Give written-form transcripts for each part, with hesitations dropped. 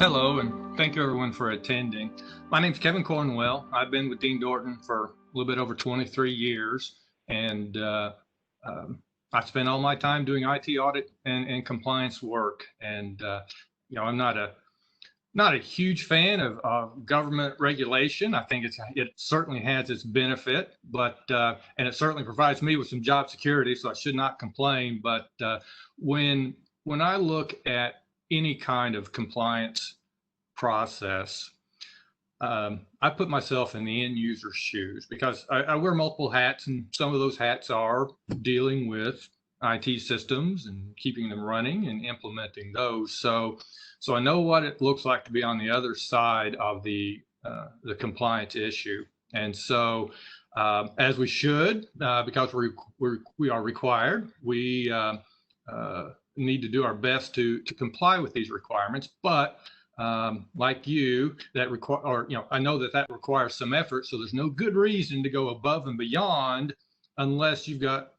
Hello, and thank you everyone for attending. My name's Kevin Cornwell. I've been with Dean Dorton for a little bit over 23 years, and um, I spend all my time doing IT audit and compliance work. And I'm not a huge fan of government regulation. I think it certainly has its benefit, but and it certainly provides me with some job security, so I should not complain. But when I look at any kind of compliance process, I put myself in the end user's shoes because I wear multiple hats, and some of those hats are dealing with IT systems and keeping them running and implementing those. So I know what it looks like to be on the other side of the compliance issue, and so as we should, because we are required, we need to do our best to comply with these requirements. But like you, that require, or I know that requires some effort. So there's no good reason to go above and beyond unless you've got,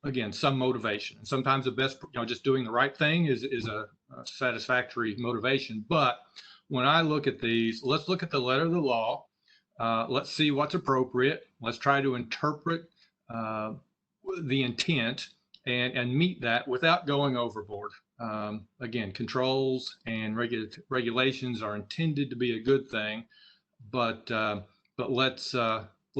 again, some motivation. And sometimes the best, just doing the right thing is a satisfactory motivation. But when I look at these, let's look at the letter of the law. Let's see what's appropriate. Let's try to interpret the intent and meet that without going overboard. Again, controls and regulations are intended to be a good thing, but let's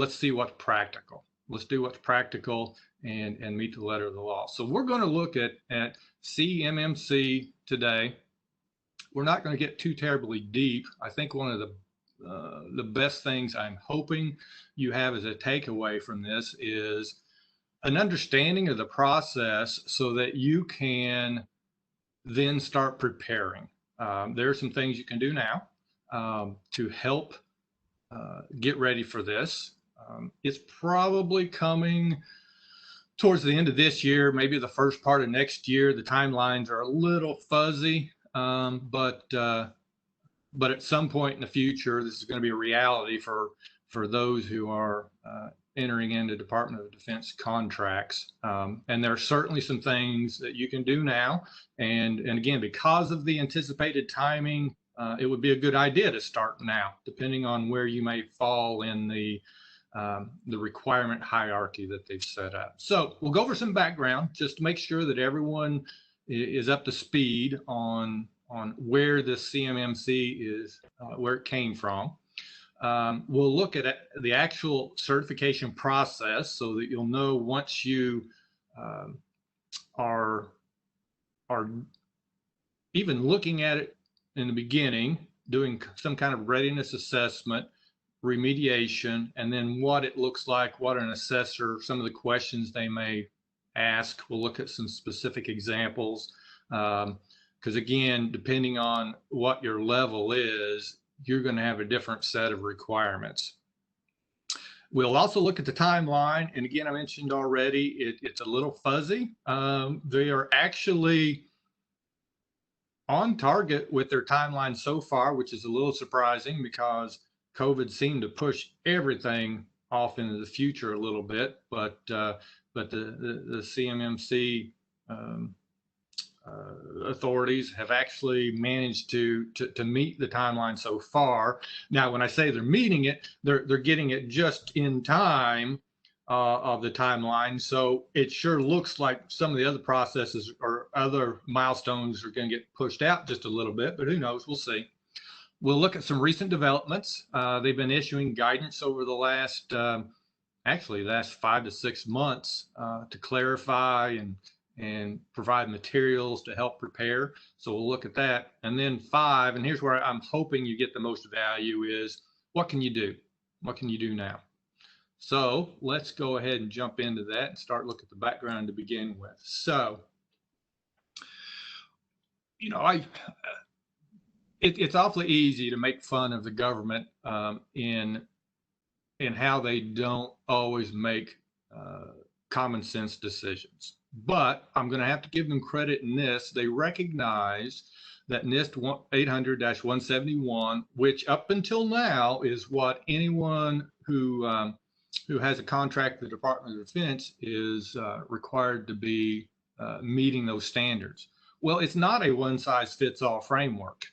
see what's practical. Let's do what's practical and meet the letter of the law. So we're going to look at CMMC today. We're not going to get too terribly deep. I think one of the best things I'm hoping you have as a takeaway from this is an understanding of the process so that you can then start preparing. There are some things you can do now to help get ready for this. It's probably coming towards the end of this year, maybe the first part of next year. The timelines are a little fuzzy, but at some point in the future, this is going to be a reality for those who are entering into Department of Defense contracts. And there are certainly some things that you can do now. And again, because of the anticipated timing, it would be a good idea to start now, depending on where you may fall in the requirement hierarchy that they've set up. So we'll go over some background just to make sure that everyone is up to speed on where this CMMC is, where it came from. We'll look at the actual certification process so that you'll know once you are even looking at it in the beginning, doing some kind of readiness assessment, remediation, and then what it looks like, what an assessor, some of the questions they may ask. We'll look at some specific examples because again, depending on what your level is, you're going to have a different set of requirements. We'll also look at the timeline. And again, I mentioned already, it's a little fuzzy. They are actually on target with their timeline so far, which is a little surprising because COVID seemed to push everything off into the future a little bit. But the CMMC authorities have actually managed to meet the timeline so far. Now, when I say they're meeting it, they're getting it just in time of the timeline. So it sure looks like some of the other processes or other milestones are going to get pushed out just a little bit, but who knows? We'll see. We'll look at some recent developments. They've been issuing guidance over the last 5 to 6 months to clarify and provide materials to help prepare. So we'll look at that. And then 5, and here's where I'm hoping you get the most value, is what can you do? What can you do now? So let's go ahead and jump into that and start looking at the background to begin with. So, it's awfully easy to make fun of the government in how they don't always make common sense decisions. But I'm going to have to give them credit in this. They recognize that NIST 800-171, which up until now is what anyone who has a contract with the Department of Defense is required to be meeting those standards. Well, it's not a one-size-fits-all framework.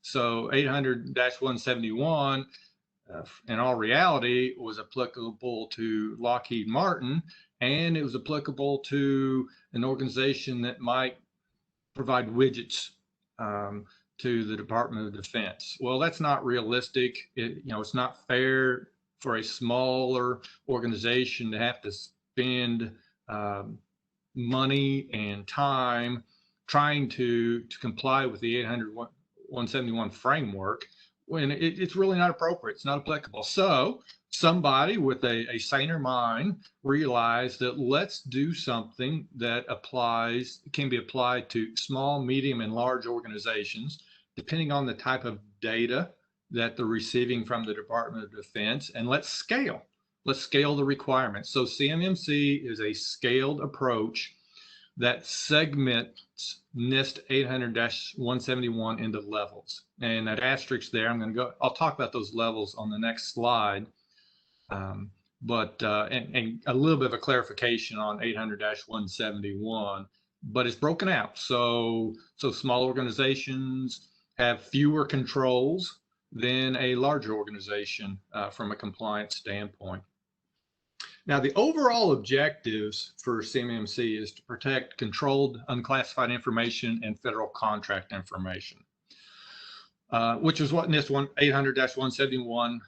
So 800-171, in all reality, was applicable to Lockheed Martin, and it was applicable to an organization that might provide widgets to the Department of Defense. Well, that's not realistic. It's not fair for a smaller organization to have to spend money and time trying to comply with the 800-171 framework when it's really not appropriate. It's not applicable. So somebody with a saner mind realized that let's do something that can be applied to small, medium, and large organizations, depending on the type of data that they're receiving from the Department of Defense, and let's scale the requirements. So CMMC is a scaled approach that segments NIST 800-171 into levels. And that asterisk there, I'll talk about those levels on the next slide. And a little bit of a clarification on 800-171, but it's broken out. So small organizations have fewer controls than a larger organization from a compliance standpoint. Now, the overall objectives for CMMC is to protect controlled, unclassified information and federal contract information, which is what NIST 800-171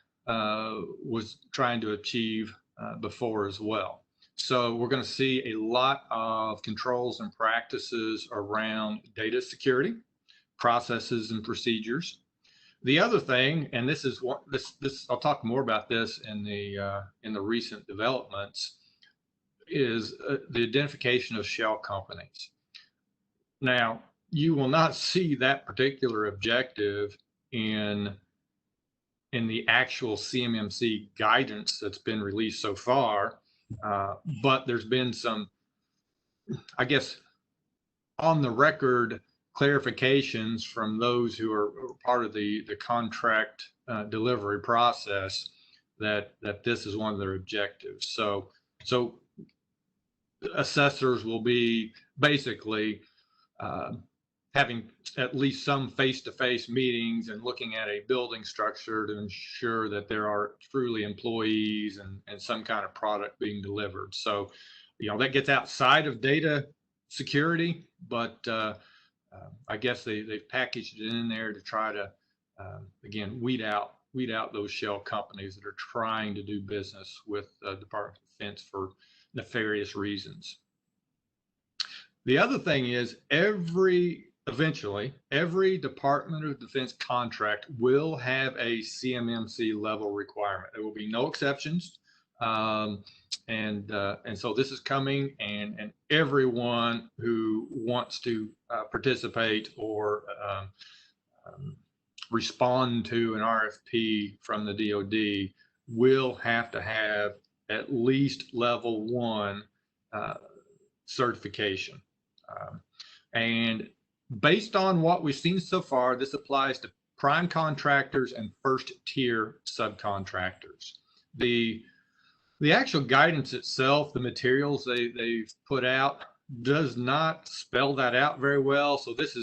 was trying to achieve before as well. So we're going to see a lot of controls and practices around data security, processes and procedures. The other thing, and this is what this I'll talk more about this in the recent developments, is the identification of shell companies. Now, you will not see that particular objective in the actual CMMC guidance that's been released so far, but there's been some, I guess, on the record clarifications from those who are part of the contract delivery process that this is one of their objectives. So assessors will be basically having at least some face-to-face meetings and looking at a building structure to ensure that there are truly employees and some kind of product being delivered. So, that gets outside of data security, but I guess they've packaged it in there to try to, again, weed out those shell companies that are trying to do business with the Department of Defense for nefarious reasons. The other thing is eventually every Department of Defense contract will have a CMMC level requirement. There will be no exceptions. And so this is coming, and everyone who wants to participate or respond to an RFP from the DoD will have to have at least level 1 certification. And based on what we've seen so far, this applies to prime contractors and first tier subcontractors. The actual guidance itself, the materials they've put out, does not spell that out very well. So this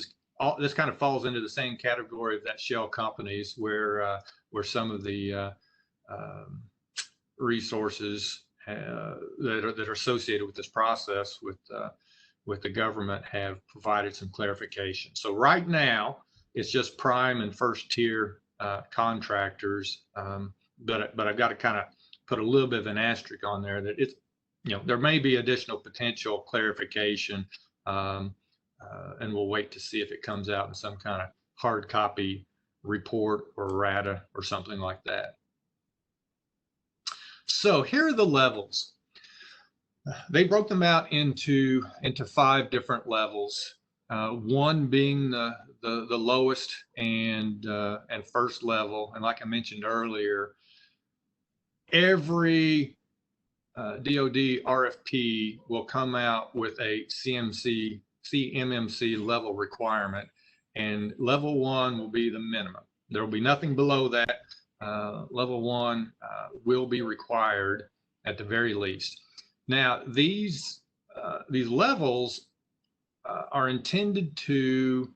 kind of falls into the same category of that shell companies where some of the resources that are associated with this process with the government have provided some clarification. So right now it's just prime and first tier contractors, but I've got to kind of put a little bit of an asterisk on there that it's, there may be additional potential clarification, and we'll wait to see if it comes out in some kind of hard copy report or RADA or something like that. So here are the levels. They broke them out into 5 different levels. One being the lowest and first level, and like I mentioned earlier, every DoD RFP will come out with a CMMC level requirement, and level 1 will be the minimum. There will be nothing below that. Level 1 will be required at the very least. Now, these levels are intended to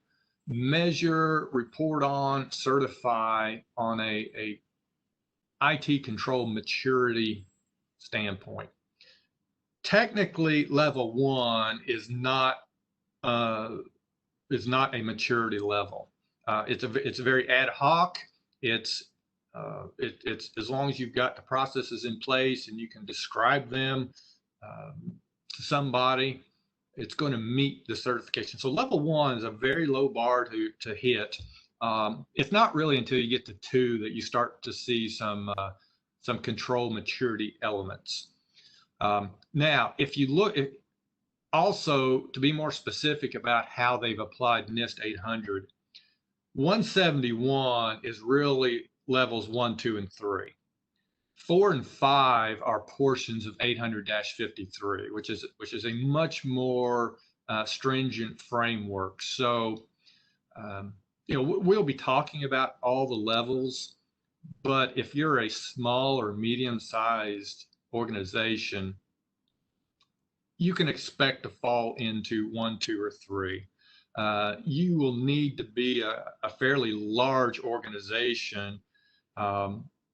measure, report on, certify on a IT control maturity standpoint. Technically, level 1 is not a maturity level. It's very ad hoc. It's as long as you've got the processes in place and you can describe them to somebody, it's going to meet the certification. So level 1 is a very low bar to hit. It's not really until you get to 2 that you start to see some control maturity elements. Now, if you look at, also to be more specific about how they've applied NIST 800, 171 is really levels 1, 2, and 3. 4 and 5 are portions of 800-53, which is a much more stringent framework. So, we'll be talking about all the levels, but if you're a small or medium-sized organization, you can expect to fall into 1, 2, or 3. You will need to be a fairly large organization,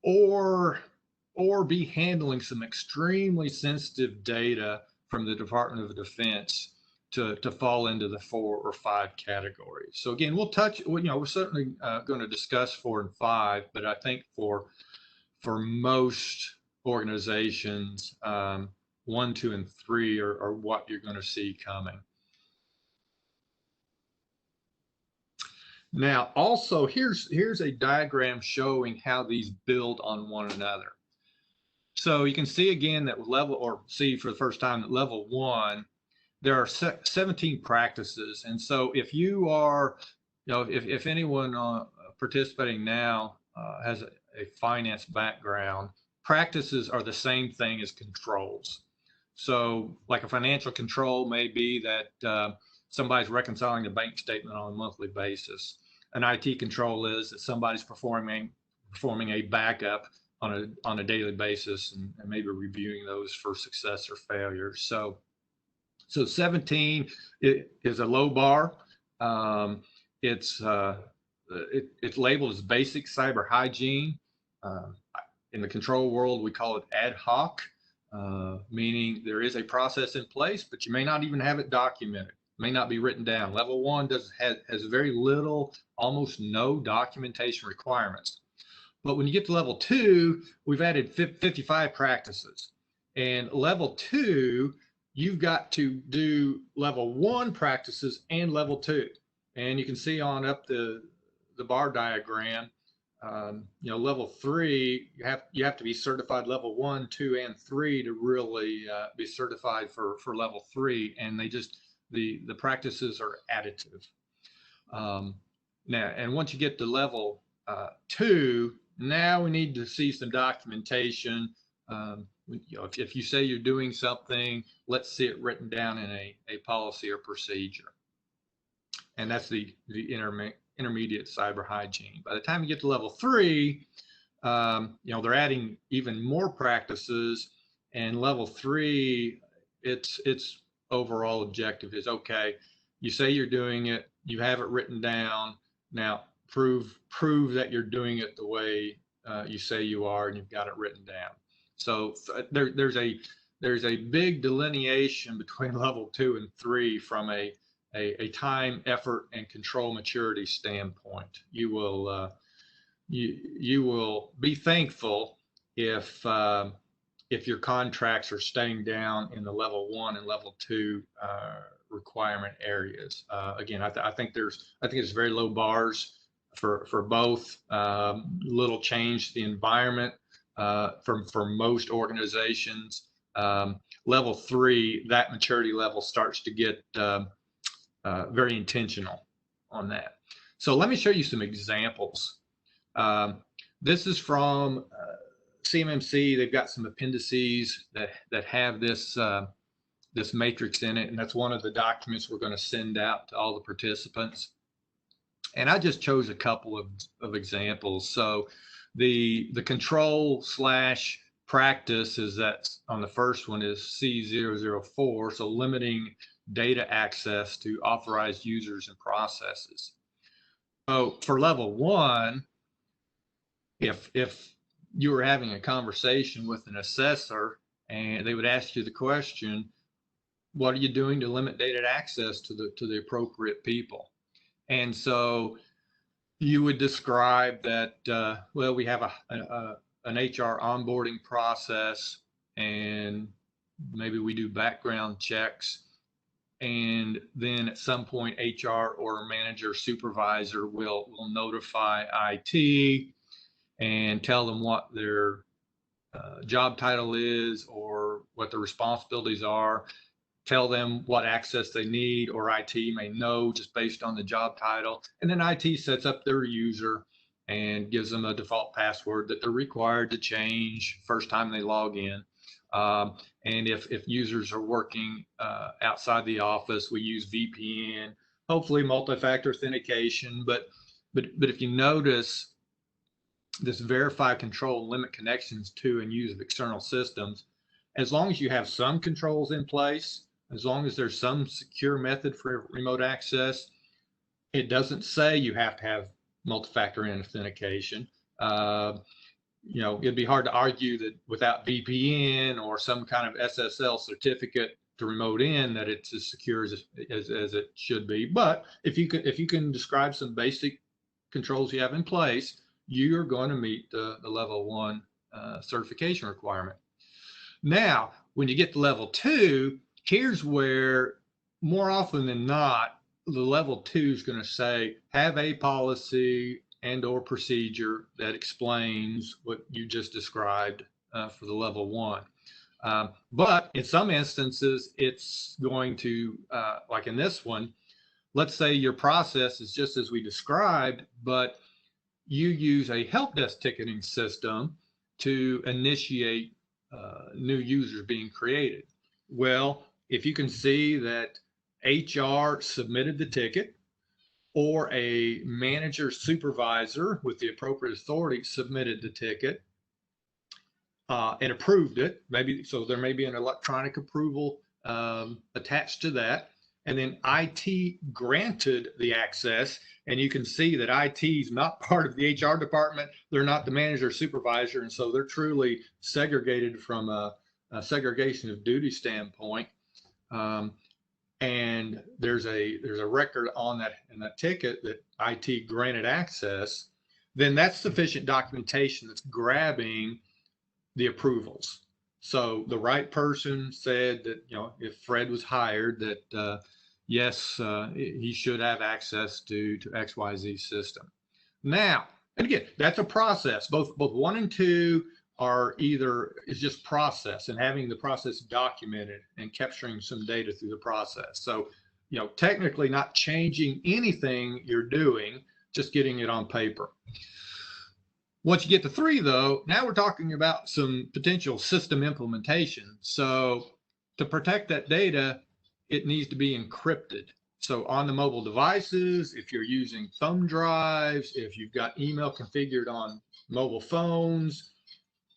or be handling some extremely sensitive data from the Department of Defense to fall into the 4 or 5 categories. So again, we're certainly going to discuss 4 and 5, but I think for most organizations, 1, 2, and 3 are what you're going to see coming. Now, also, here's a diagram showing how these build on one another. So you can see again that see for the first time that level 1, there are 17 practices. And so if you are, if anyone participating now has a finance background, practices are the same thing as controls. So like a financial control may be that somebody's reconciling a bank statement on a monthly basis. An IT control is that somebody's performing a backup on a daily basis and maybe reviewing those for success or failure. So 17 is a low bar. It's labeled as basic cyber hygiene. In the control world, we call it ad hoc, meaning there is a process in place, but you may not even have it documented. It may not be written down. Level 1 has very little, almost no documentation requirements. But when you get to level 2, we've added 55 practices. And level 2, you've got to do level 1 practices and level 2. And you can see on up the bar diagram, level 3, you have to be certified level 1, 2, and 3 to really be certified for level 3. And the practices are additive. Now, and once you get to level 2, now we need to see some documentation. If you say you're doing something, let's see it written down in a policy or procedure. And that's the intermediate cyber hygiene. By the time you get to level 3, they're adding even more practices. And level 3, its overall objective is, okay, you say you're doing it, you have it written down. Now prove that you're doing it the way you say you are, and you've got it written down. So there's a big delineation between level 2 and 3 from a time, effort, and control maturity standpoint. You will be thankful if your contracts are staying down in the level 1 and level 2 requirement areas. Again, I think there's very low bars for both. Little change to the environment for most organizations. Level 3, that maturity level starts to get very intentional on that. So let me show you some examples. This is from CMMC. They've got some appendices that have this matrix in it, and that's one of the documents we're going to send out to all the participants. And I just chose a couple of examples. So the control / practice is that on the first one is C004, so limiting data access to authorized users and processes. So for level one, if you were having a conversation with an assessor and they would ask you the question, what are you doing to limit data access to the appropriate people? And so you would describe that, well, we have an HR onboarding process, and maybe we do background checks. And then at some point, HR or manager supervisor will notify IT and tell them what their job title is or what the responsibilities are, tell them what access they need, or IT may know just based on the job title. And then IT sets up their user and gives them a default password that they're required to change first time they log in. And if users are working outside the office, we use VPN, hopefully multi-factor authentication. But if you notice, this verify, control, limit connections to and use of external systems, as long as you have some controls in place, as long as there's some secure method for remote access, it doesn't say you have to have multi-factor authentication. It'd be hard to argue that without VPN or some kind of SSL certificate to remote in, that it's as secure as it should be. But if you can describe some basic controls you have in place, you're going to meet the level one certification requirement. Now, when you get to level two, here's where more often than not, the level two is going to say, have a policy and or procedure that explains what you just described for the level one. But in some instances, it's going to, like in this one, let's say your process is just as we described, but you use a help desk ticketing system to initiate new users being created. Well, if you can see that HR submitted the ticket, or a manager supervisor with the appropriate authority submitted the ticket and approved it, maybe, so there may be an electronic approval attached to that, and then IT granted the access, and you can see that IT is not part of the HR department, they're not the manager supervisor, and so they're truly segregated from a segregation of duty standpoint. And there's a record on that in that ticket that IT granted access, then that's sufficient documentation that's grabbing the approvals. So the right person said that, if Fred was hired, that yes, he should have access to XYZ system. Now, and again, that's a process. Both one and two are is just process and having the process documented and capturing some data through the process. So, technically not changing anything you're doing, just getting it on paper. Once you get to three, though, now we're talking about some potential system implementation. So to protect that data, it needs to be encrypted. So on the mobile devices, if you're using thumb drives, if you've got email configured on mobile phones,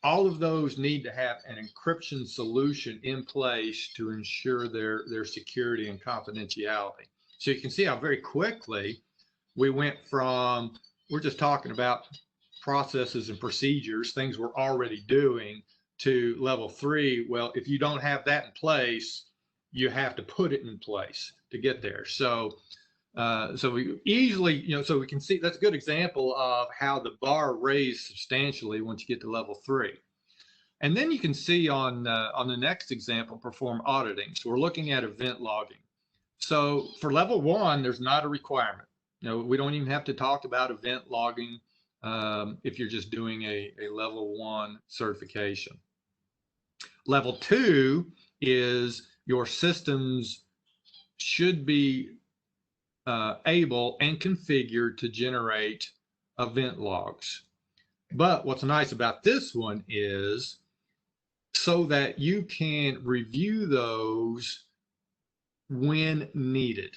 all of those need to have an encryption solution in place to ensure their security and confidentiality. So you can see how very quickly we went from, we're just talking about processes and procedures, things we're already doing, to level three. Well, if you don't have that in place, you have to put it in place to get there. So we easily, so we can see that's a good example of how the bar raised substantially once you get to level three. And then you can see on the next example, perform auditing. So we're looking at event logging. So for level one, there's not a requirement. We don't even have to talk about event logging if you're just doing a level one certification. Level two is your systems should be able and configured to generate event logs. But what's nice about this one is so that you can review those when needed.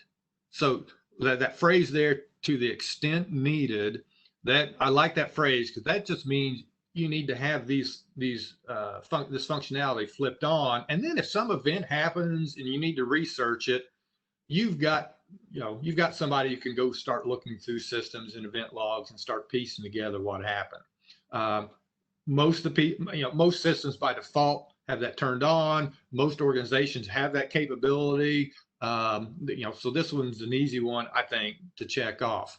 So that phrase there, to the extent needed, that I like that phrase because that just means you need to have this functionality flipped on. And then if some event happens and you need to research it, you've got you've got somebody who can go start looking through systems and event logs and start piecing together what happened. Most of the people, most systems by default have that turned on. Most organizations have that capability. So this one's an easy one, I think, to check off.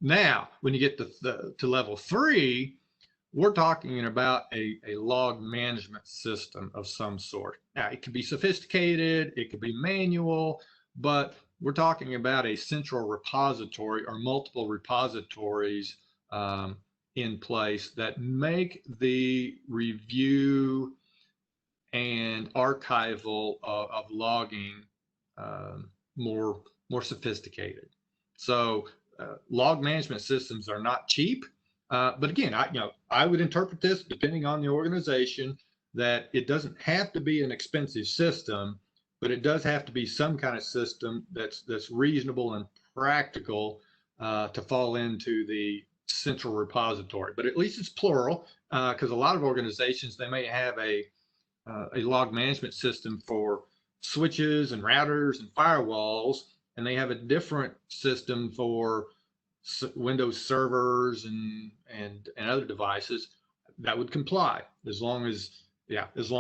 Now, when you get to level 3, we're talking about a log management system of some sort. Now, it could be sophisticated, it could be manual, but we're talking about a central repository or multiple repositories in place that make the review and archival of logging more sophisticated. So log management systems are not cheap. But again, I would interpret this, depending on the organization, that it doesn't have to be an expensive system, but it does have to be some kind of system that's reasonable and practical to fall into the central repository. But at least it's plural, because a lot of organizations, they may have a log management system for switches and routers and firewalls, and they have a different system for Windows servers and other devices. That would comply as long as there's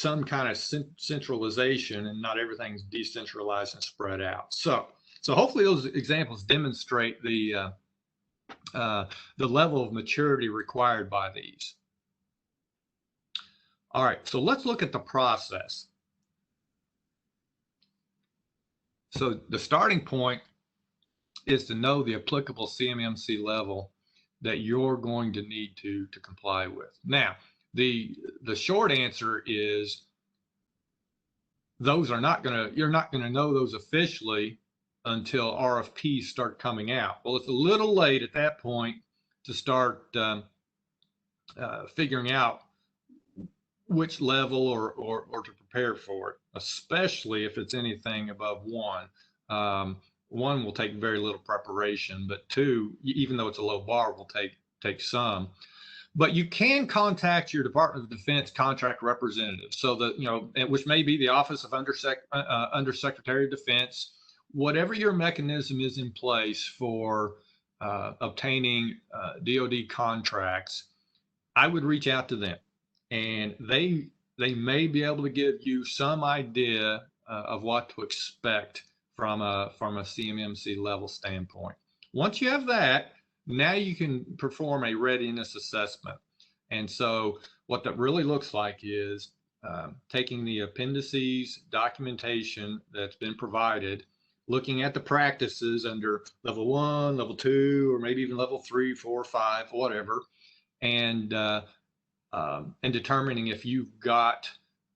some kind of centralization and not everything's decentralized and spread out. So hopefully those examples demonstrate the level of maturity required by these. All right, so let's look at the process. So the starting point is to know the applicable CMMC level that you're going to need to comply with. Now, the short answer is you're not gonna know those officially until RFPs start coming out. Well, it's a little late at that point to start figuring out which level or to prepare for it, especially if it's anything above 1. 1 will take very little preparation, but 2, even though it's a low bar, will take some. But you can contact your Department of Defense contract representative, so that which may be the Office of Undersecretary of Defense, whatever your mechanism is in place for obtaining DoD contracts. I would reach out to them, and they may be able to give you some idea of what to expect from a CMMC level standpoint. Once you have that, now you can perform a readiness assessment. And so what that really looks like is taking the appendices documentation that's been provided, looking at the practices under level 1, level 2, or maybe even level 3, 4, 5, whatever, and determining if you've got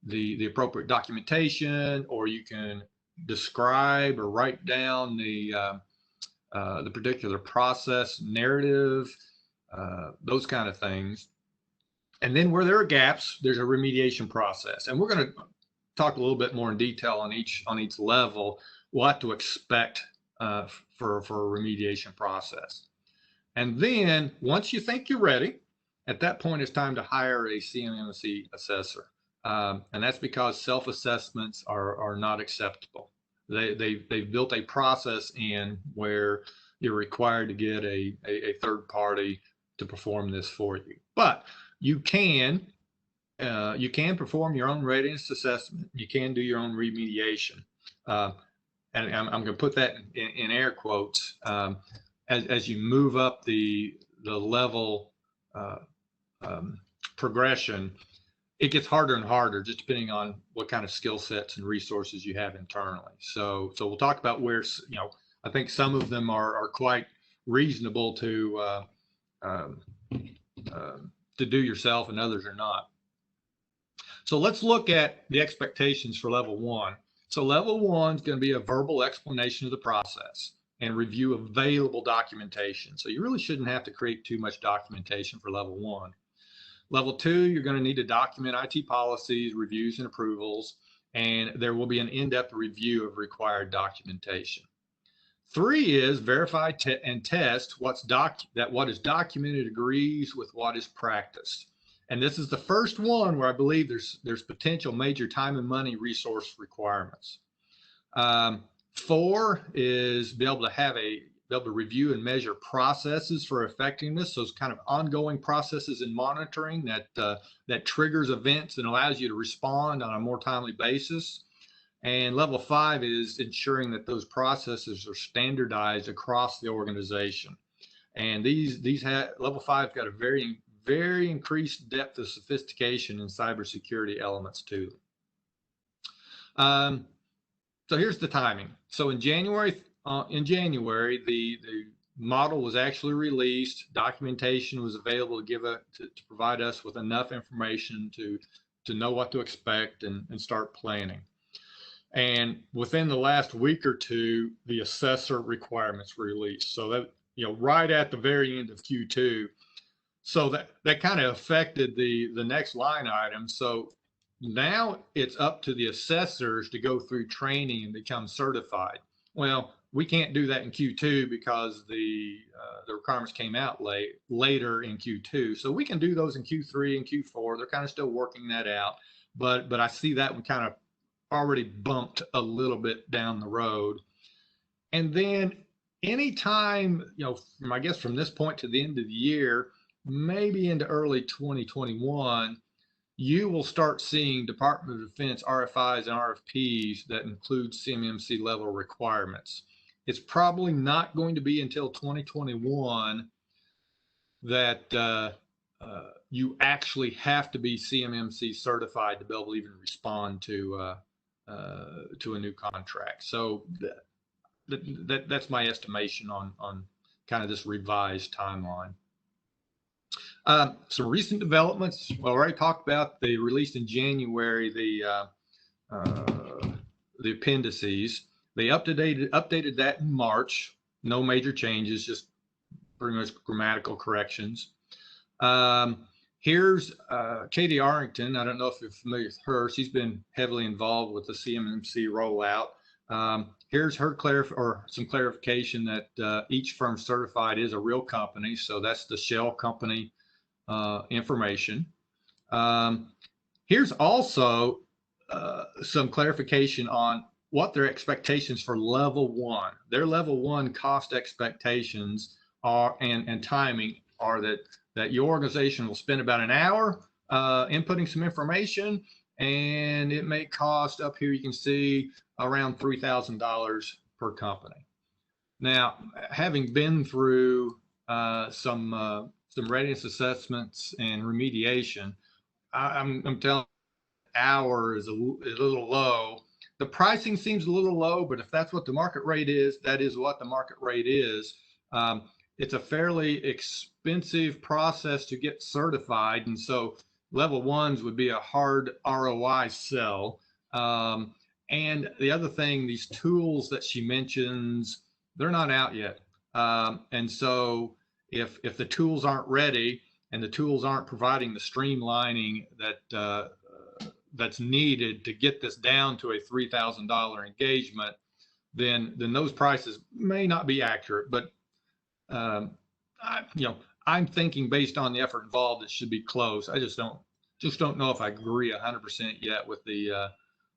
the appropriate documentation, or you can describe or write down the particular process narrative, those kind of things. And then where there are gaps, there's a remediation process. And we're going to talk a little bit more in detail on each level what to expect for a remediation process. And then once you think you're ready, at that point it's time to hire a CMMC assessor. And that's because self-assessments are not acceptable. They've built a process in where you're required to get a third party to perform this for you. But you can perform your own readiness assessment. You can do your own remediation. And I'm going to put that in air quotes as you move up the level progression. It gets harder and harder, just depending on what kind of skill sets and resources you have internally. So we'll talk about where, I think some of them are quite reasonable to do yourself, and others are not. So let's look at the expectations for level 1. So level 1 is going to be a verbal explanation of the process and review available documentation. So you really shouldn't have to create too much documentation for level 1. Level 2, you're going to need to document IT policies, reviews, and approvals, and there will be an in-depth review of required documentation. 3 is verify and test that what is documented agrees with what is practiced. And this is the first one where I believe there's potential major time and money resource requirements. 4 is be able to review and measure processes for effectiveness. So it's kind of ongoing processes and monitoring that triggers events and allows you to respond on a more timely basis. And level 5 is ensuring that those processes are standardized across the organization. And level 5 got a very increased depth of sophistication and cybersecurity elements to them. So here's the timing. So in January, the model was actually released. Documentation was available to provide us with enough information to know what to expect and start planning. And within the last week or two, the assessor requirements were released. So that, right at the very end of Q2. So that kind of affected the next line item. So now it's up to the assessors to go through training and become certified. Well, we can't do that in Q2 because the requirements came out later in Q2. So we can do those in Q3 and Q4. They're kind of still working that out, but I see that one kind of already bumped a little bit down the road. And then anytime, I guess from this point to the end of the year, maybe into early 2021, you will start seeing Department of Defense RFIs and RFPs that include CMMC level requirements. It's probably not going to be until 2021 that you actually have to be CMMC certified to be able to even respond to a new contract. So that's my estimation on kind of this revised timeline. Some recent developments. Well, I already talked about the released in January, the appendices. They updated that in March. No major changes, just pretty much grammatical corrections. Here's Katie Arrington. I don't know if you're familiar with her. She's been heavily involved with the CMMC rollout. Here's her some clarification that each firm certified is a real company. So that's the shell company information. Here's also some clarification on what their expectations for level 1. Their level 1 cost expectations are and timing are that your organization will spend about an hour inputting some information, and it may cost, up here you can see, around $3,000 per company. Now, having been through some readiness assessments and remediation, I'm telling you, hour is a little low. The pricing seems a little low, but if that's what the market rate is, that is what the market rate is. It's a fairly expensive process to get certified, and so level 1s would be a hard ROI sell. And the other thing, these tools that she mentions, they're not out yet. And so if the tools aren't ready and the tools aren't providing the streamlining that's needed to get this down to a $3,000 engagement, then those prices may not be accurate. But I'm thinking based on the effort involved, it should be close. I just don't know if I agree 100% yet with the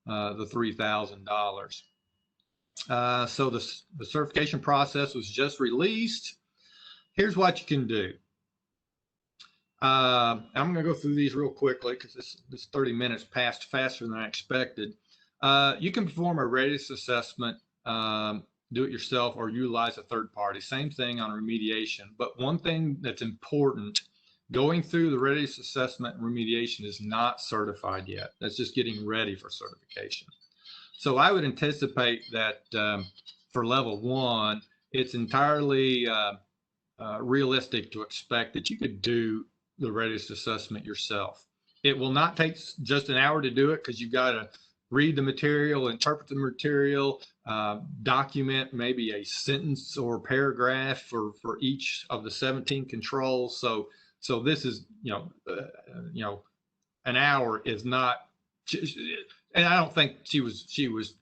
$3,000. So the certification process was just released. Here's what you can do. I'm going to go through these real quickly because this 30 minutes passed faster than I expected. You can perform a readiness assessment, do it yourself, or utilize a third party. Same thing on remediation. But one thing that's important, going through the readiness assessment and remediation is not certified yet. That's just getting ready for certification. So I would anticipate that for level 1, it's entirely realistic to expect that you could do the readiness assessment yourself. It will not take just an hour to do it because you've got to read the material, interpret the material, document maybe a sentence or paragraph for each of the 17 controls. So this is, an hour is not, and I don't think she was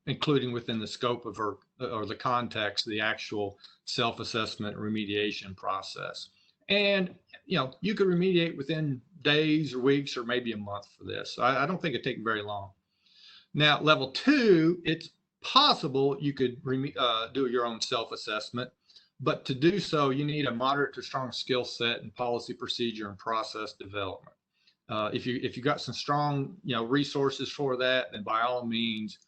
including within the scope of her or the context the actual self-assessment remediation process. And you could remediate within days or weeks or maybe a month for this. So I don't think it'd take very long. Now, level 2, it's possible, you could do your own self-assessment, but to do so, you need a moderate to strong skill set in policy, procedure, and process development. If you got some strong resources for that, then by all means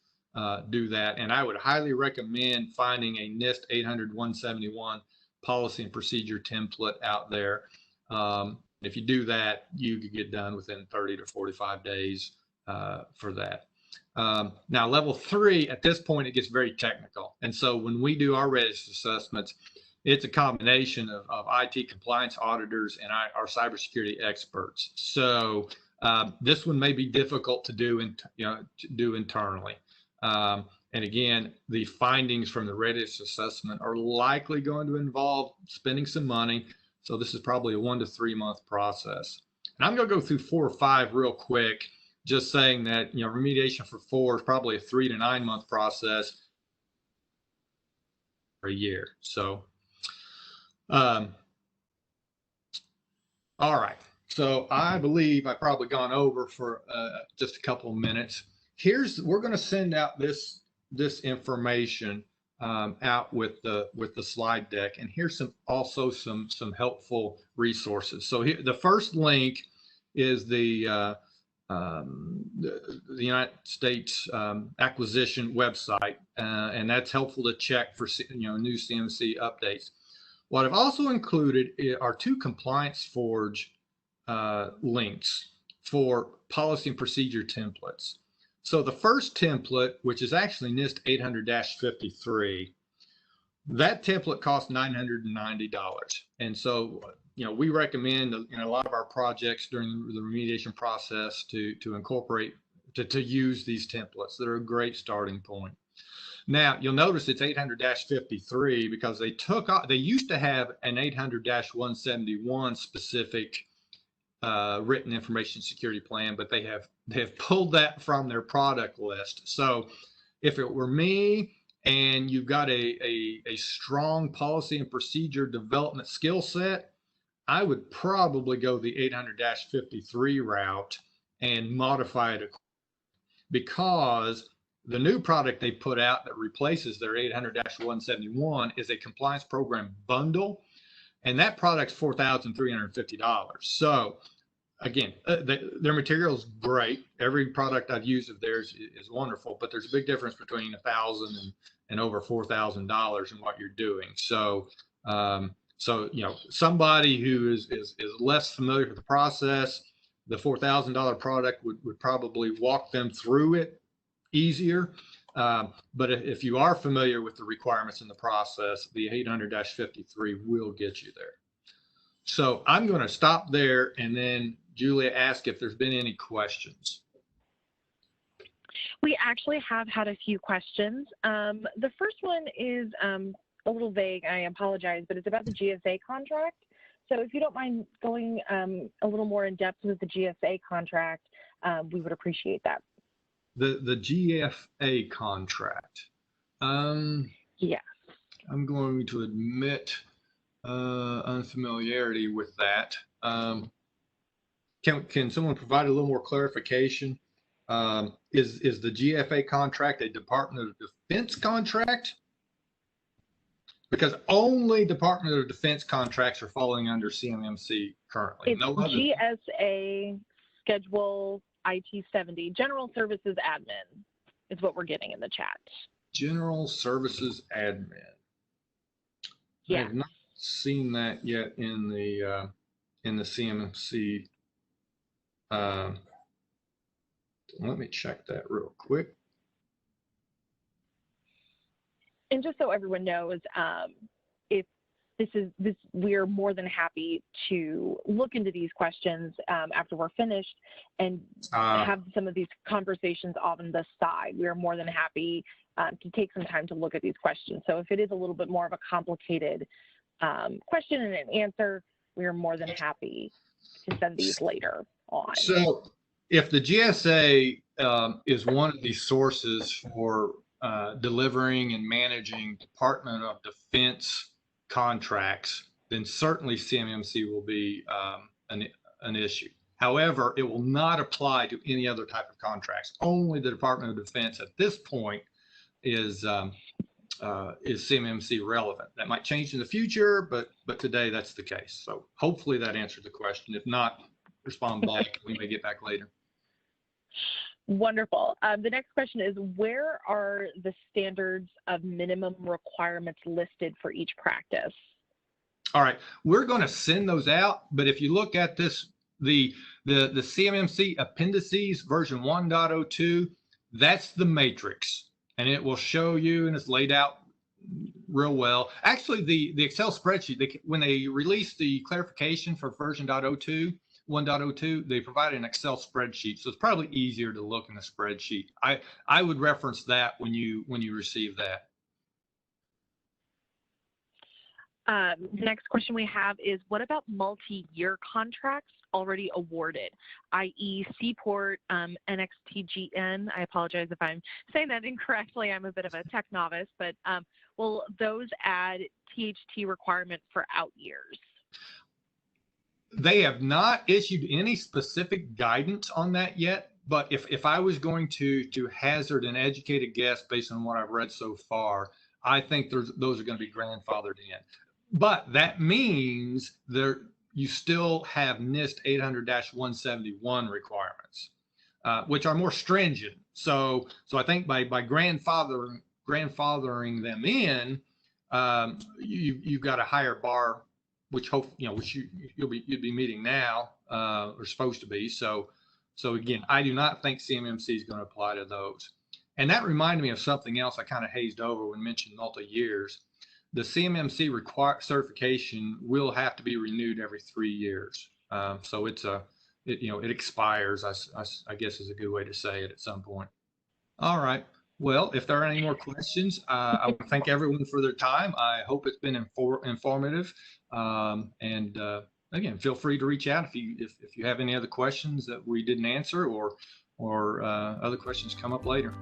do that. And I would highly recommend finding a NIST 800-171 policy and procedure template out there. If you do that, you could get done within 30 to 45 days for that. Now, level 3, at this point, it gets very technical. And so when we do our readiness assessments, it's a combination of IT compliance auditors and our cybersecurity experts. So this one may be difficult to do internally. And again, the findings from the readiness assessment are likely going to involve spending some money. So this is probably a 1 to 3 month process. And I'm going to go through 4 or 5 real quick, just saying that remediation for 4 is probably a 3 to 9 month process for a year. So all right, so I believe I've probably gone over for just a couple of minutes. We're going to send out this information out with the slide deck, and here's also some helpful resources. So here, the first link is the United States acquisition website, and that's helpful to check for new CMMC updates. What I've also included are 2 Compliance Forge links for policy and procedure templates. So the first template, which is actually NIST 800-53, that template costs $990. And so, we recommend in a lot of our projects during the remediation process to incorporate, to use these templates. They're a great starting point. Now, you'll notice it's 800-53 because they used to have an 800-171 specific written information security plan, but they have pulled that from their product list. So if it were me and you've got a strong policy and procedure development skill set, I would probably go the 800-53 route and modify it because the new product they put out that replaces their 800-171 is a compliance program bundle, and that product's $4,350. So again, their material is great. Every product I've used of theirs is wonderful, but there's a big difference between $1,000 and over $4,000 in what you're doing. So somebody who is less familiar with the process, the $4,000 product would probably walk them through it easier. But if you are familiar with the requirements in the process, the 800-53 will get you there. So I'm going to stop there, and then Julia asked if there's been any questions. We actually have had a few questions. The first one is a little vague. I apologize, but it's about the GSA contract. So if you don't mind going a little more in depth with the GSA contract, we would appreciate that. The GFA contract. Yeah. I'm going to admit unfamiliarity with that. Can someone provide a little more clarification? Is the GFA contract a Department of Defense contract? Because only Department of Defense contracts are falling under CMMC currently. It's GSA Schedule IT 70, General Services Admin is what we're getting in the chat. General Services Admin. Yeah. I have not seen that yet in the CMMC. Let me check that real quick. And just so everyone knows, if we're more than happy to look into these questions after we're finished and have some of these conversations on the side. We are more than happy to take some time to look at these questions. So if it is a little bit more of a complicated question and an answer, we are more than happy to send these later on. So if the GSA is one of these sources for delivering and managing Department of Defense contracts, then certainly CMMC will be an issue. However, it will not apply to any other type of contracts. Only the Department of Defense at this point CMMC relevant. That might change in the future, but today that's the case. So hopefully that answered the question. If not, respond back. We may get back later. Wonderful. The next question is, where are the standards of minimum requirements listed for each practice? All right, we're going to send those out, but if you look at this, the CMMC appendices version 1.02, that's the matrix, and it will show you, and it's laid out real well. Actually, the Excel spreadsheet, when they released the clarification for version 1.02, they provided an Excel spreadsheet, so it's probably easier to look in the spreadsheet. I would reference that when you receive that. The next question we have is, what about multi-year contracts already awarded, i.e. Seaport, NXTGN? I apologize if I'm saying that incorrectly. I'm a bit of a tech novice, but will those add THT requirement for out years? They have not issued any specific guidance on that yet, but if I was going to hazard an educated guess based on what I've read so far, I think those are going to be grandfathered in. But that means you still have NIST 800-171 requirements, which are more stringent. So I think by grandfathering them in, you've got a higher bar, which you'd be meeting now, or supposed to be. So again, I do not think CMMC is going to apply to those. And that reminded me of something else I kind of hazed over when mentioned multi-years. The CMMC certification will have to be renewed every 3 years. So it expires, I guess is a good way to say it at some point. All right. Well, if there are any more questions, I want to thank everyone for their time. I hope it's been informative. Again, feel free to reach out if you have any other questions that we didn't answer or other questions come up later.